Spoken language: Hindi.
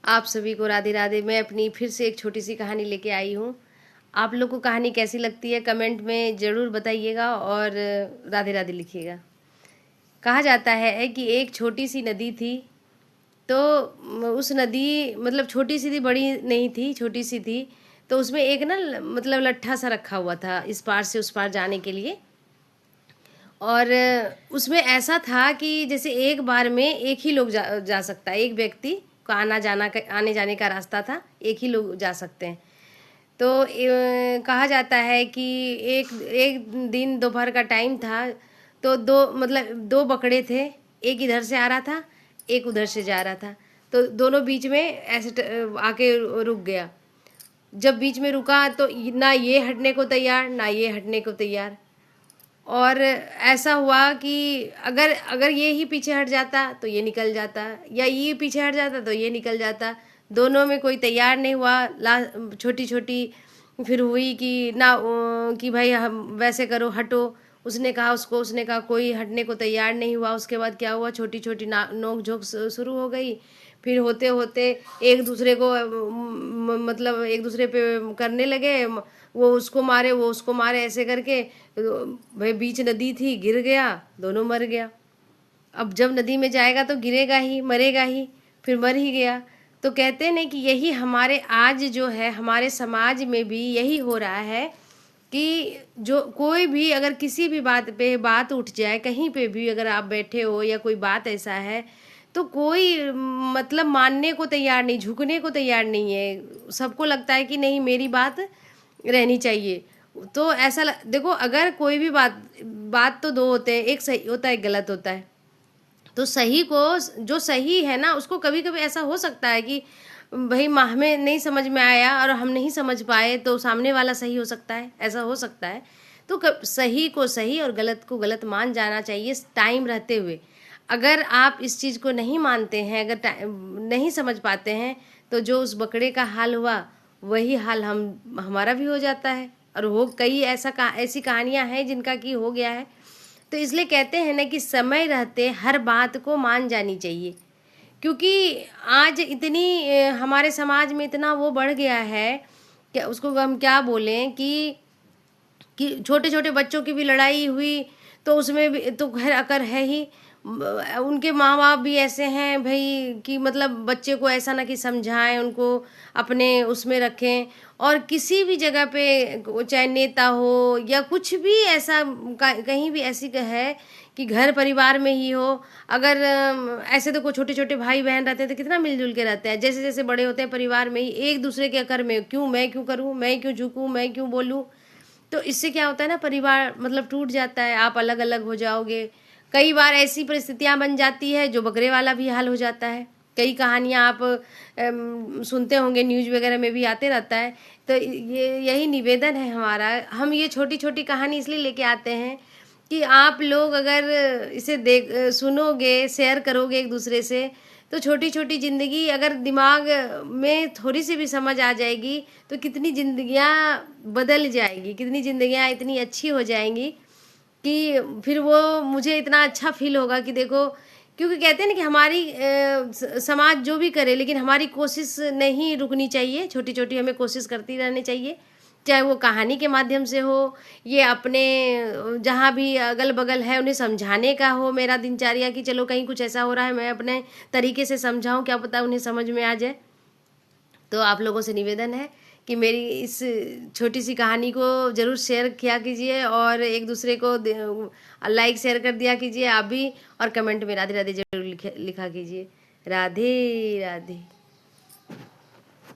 आप सभी को राधे राधे। मैं अपनी फिर से एक छोटी सी कहानी लेके आई हूँ। आप लोग को कहानी कैसी लगती है कमेंट में ज़रूर बताइएगा और राधे राधे लिखिएगा। कहा जाता है कि एक छोटी सी नदी थी। तो उस नदी मतलब छोटी सी थी, बड़ी नहीं थी, छोटी सी थी। तो उसमें एक ना मतलब लट्ठा सा रखा हुआ था इस पार से उस पार जाने के लिए। और उसमें ऐसा था कि जैसे एक बार में एक ही लोग जा सकता है, एक व्यक्ति का आने जाने का रास्ता था, एक ही लोग जा सकते हैं। तो कहा जाता है कि एक एक दिन दोपहर का टाइम था। तो दो बकरे थे, एक इधर से आ रहा था, एक उधर से जा रहा था। तो दोनों बीच में ऐसे आके रुक गया। जब बीच में रुका तो ना ये हटने को तैयार ना ये हटने को तैयार। और ऐसा हुआ कि अगर अगर ये ही पीछे हट जाता तो ये निकल जाता, या ये पीछे हट जाता तो ये निकल जाता। दोनों में कोई तैयार नहीं हुआ। छोटी छोटी फिर हुई कि ना कि भाई हम वैसे करो, हटो। उसने कहा, कोई हटने को तैयार नहीं हुआ। उसके बाद क्या हुआ, छोटी छोटी नोक झोंक शुरू हो गई। फिर होते होते एक दूसरे को मतलब एक दूसरे पे करने लगे। वो उसको मारे, वो उसको मारे, ऐसे करके भाई बीच नदी थी, गिर गया, दोनों मर गया। अब जब नदी में जाएगा तो गिरेगा ही, मरेगा ही, फिर मर ही गया। तो कहते हैं कि यही हमारे आज जो है हमारे समाज में भी यही हो रहा है कि जो कोई भी अगर किसी भी बात पे बात उठ जाए, कहीं पे भी अगर आप बैठे हो या कोई बात ऐसा है, तो कोई मतलब मानने को तैयार नहीं, झुकने को तैयार नहीं है। सबको लगता है कि नहीं मेरी बात रहनी चाहिए। तो ऐसा देखो, अगर कोई भी बात तो दो होते हैं, एक सही होता है एक गलत होता है। तो सही को, जो सही है ना, उसको कभी कभी ऐसा हो सकता है कि भाई हमें नहीं समझ में आया और हम नहीं समझ पाए तो सामने वाला सही हो सकता है, ऐसा हो सकता है। तो सही को सही और गलत को गलत मान जाना चाहिए टाइम रहते हुए। अगर आप इस चीज़ को नहीं मानते हैं, अगर नहीं समझ पाते हैं, तो जो उस बकरे का हाल हुआ वही हाल हमारा भी हो जाता है। और हो कई ऐसी कहानियां हैं जिनका कि हो गया है। तो इसलिए कहते हैं ना कि समय रहते हर बात को मान जानी चाहिए। क्योंकि आज इतनी हमारे समाज में इतना वो बढ़ गया है कि उसको हम क्या बोलें कि छोटे छोटे बच्चों की भी लड़ाई हुई तो उसमें भी तो खैर अकर है ही। उनके माँ बाप भी ऐसे हैं भाई कि मतलब बच्चे को ऐसा ना कि समझाएं, उनको अपने उसमें रखें। और किसी भी जगह पे चाहे नेता हो या कुछ भी ऐसा कहीं भी ऐसी है कि घर परिवार में ही हो, अगर ऐसे तो कोई छोटे छोटे भाई बहन रहते हैं तो कितना मिलजुल के रहते हैं। जैसे जैसे बड़े होते हैं परिवार में ही एक दूसरे के अकर में क्यों, मैं क्यों करूँ, मैं क्यों झुकूँ, मैं क्यों बोलूँ। तो इससे क्या होता है ना, परिवार मतलब टूट जाता है, आप अलग अलग हो जाओगे। कई बार ऐसी परिस्थितियां बन जाती है जो बकरे वाला भी हाल हो जाता है। कई कहानियां आप सुनते होंगे, न्यूज़ वगैरह में भी आते रहता है। तो ये यही निवेदन है हमारा। हम ये छोटी छोटी कहानी इसलिए लेके आते हैं कि आप लोग अगर इसे सुनोगे, शेयर करोगे एक दूसरे से, तो छोटी छोटी ज़िंदगी अगर दिमाग में थोड़ी सी भी समझ आ जाएगी तो कितनी ज़िंदगियाँ बदल जाएगी, कितनी ज़िंदगियाँ इतनी अच्छी हो जाएंगी कि फिर वो मुझे इतना अच्छा फील होगा कि देखो। क्योंकि कहते हैं ना कि हमारी समाज जो भी करे लेकिन हमारी कोशिश नहीं रुकनी चाहिए, छोटी छोटी हमें कोशिश करती रहनी चाहिए। चाहे वो कहानी के माध्यम से हो, ये अपने जहाँ भी अगल बगल है उन्हें समझाने का हो, मेरा दिनचर्या कि चलो कहीं कुछ ऐसा हो रहा है मैं अपने तरीके से समझाऊं, क्या पता उन्हें समझ में आ जाए। तो आप लोगों से निवेदन है कि मेरी इस छोटी सी कहानी को ज़रूर शेयर किया कीजिए और एक दूसरे को लाइक शेयर कर दिया कीजिए आप भी। और कमेंट में राधे राधे ज़रूर लिखा कीजिए। राधे राधे।